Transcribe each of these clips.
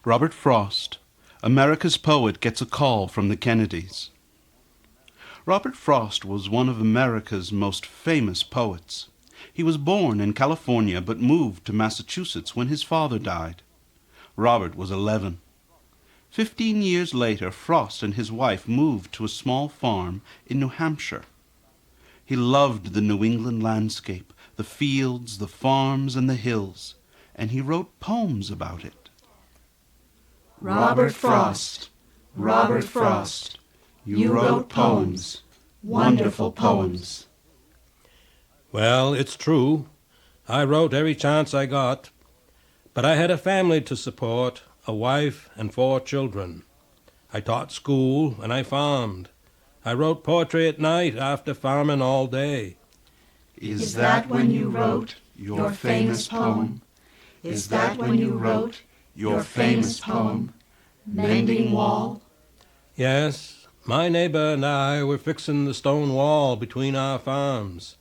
Robert Frost, America's poet, gets a call from the Kennedys. Robert Frost was one of America's most famous poets. He was born in California but moved to Massachusetts when his father died. Robert was 11. 15 years later, Frost and his wife moved to a small farm in New Hampshire. He loved the New England landscape, the fields, the farms, and the hills, and he wrote poems about it. Robert Frost, Robert Frost, you wrote poems, wonderful poems. Well, it's true. I wrote every chance I got. But I had a family to support, a wife and 4 children. I taught school and I farmed. I wrote poetry at night after farming all day. Is that when you wrote your famous poem? Is that when you wrote your famous poem, Mending Wall? Yes, my neighbor and I were fixing the stone wall between our farms.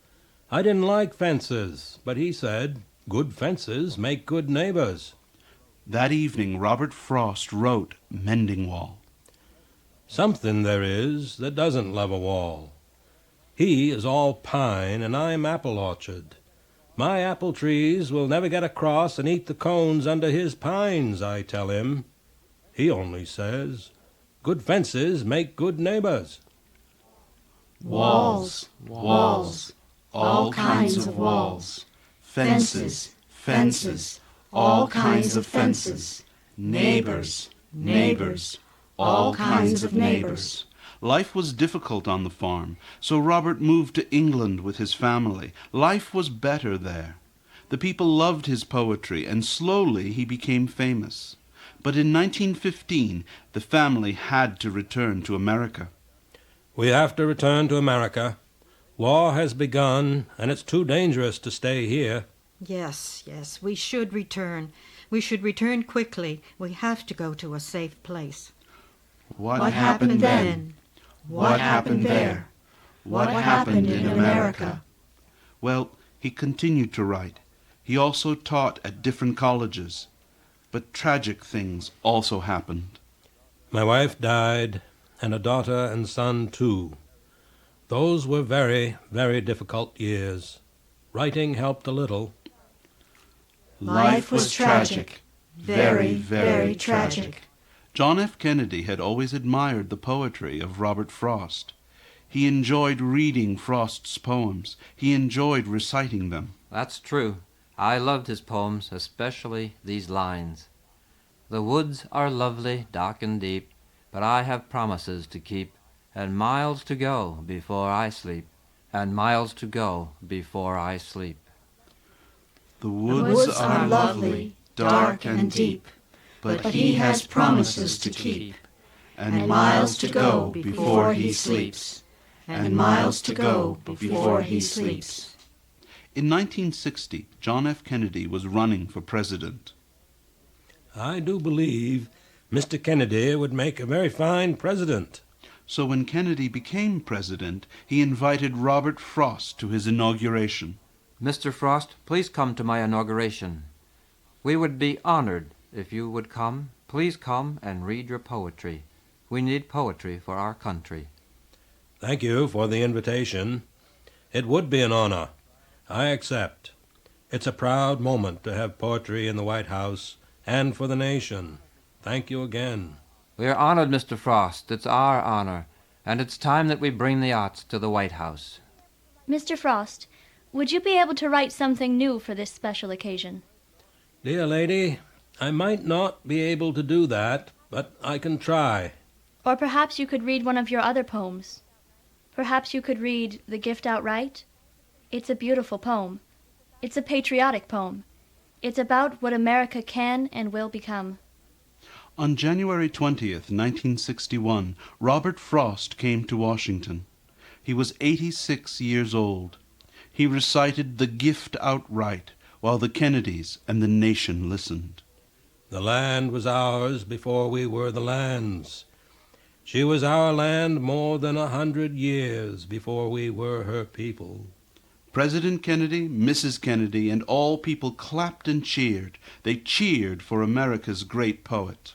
I didn't like fences, but he said, good fences make good neighbors. That evening, Robert Frost wrote Mending Wall. Something there is that doesn't love a wall. He is all pine, and I'm apple orchard. My apple trees will never get across and eat the cones under his pines, I tell him. He only says, good fences make good neighbors. Walls, walls, all kinds of walls. Fences, fences, all kinds of fences. Neighbors, neighbors, all kinds of neighbors. Life was difficult on the farm, so Robert moved to England with his family. Life was better there. The people loved his poetry, and slowly he became famous. But in 1915, the family had to return to America. We have to return to America. War has begun, and it's too dangerous to stay here. Yes, we should return. We should return quickly. We have to go to a safe place. What happened then? What happened there? What happened in America? Well, he continued to write. He also taught at different colleges. But tragic things also happened. My wife died, and a daughter and son too. Those were very, very difficult years. Writing helped a little. Life was tragic, very, very tragic. John F. Kennedy had always admired the poetry of Robert Frost. He enjoyed reading Frost's poems. He enjoyed reciting them. That's true. I loved his poems, especially these lines. The woods are lovely, dark and deep, but I have promises to keep, and miles to go before I sleep, and miles to go before I sleep. The woods are lovely, dark and deep, but he has promises to keep, and miles to go before he sleeps, and miles to go before he sleeps. In 1960, John F. Kennedy was running for president. I do believe Mr. Kennedy would make a very fine president. So when Kennedy became president, he invited Robert Frost to his inauguration. Mr. Frost, please come to my inauguration. We would be honored if you would come. Please come and read your poetry. We need poetry for our country. Thank you for the invitation. It would be an honor. I accept. It's a proud moment to have poetry in the White House and for the nation. Thank you again. We are honored, Mr. Frost. It's our honor, and it's time that we bring the arts to the White House. Mr. Frost, would you be able to write something new for this special occasion? Dear lady, I might not be able to do that, but I can try. Or perhaps you could read one of your other poems. Perhaps you could read The Gift Outright. It's a beautiful poem. It's a patriotic poem. It's about what America can and will become. On January 20th, 1961, Robert Frost came to Washington. He was 86 years old. He recited The Gift Outright while the Kennedys and the nation listened. The land was ours before we were the land's. She was our land more than 100 years before we were her people. President Kennedy, Mrs. Kennedy, and all people clapped and cheered. They cheered for America's great poet.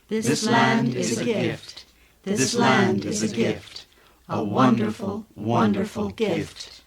This land is a gift. This land is a gift. A wonderful, wonderful gift.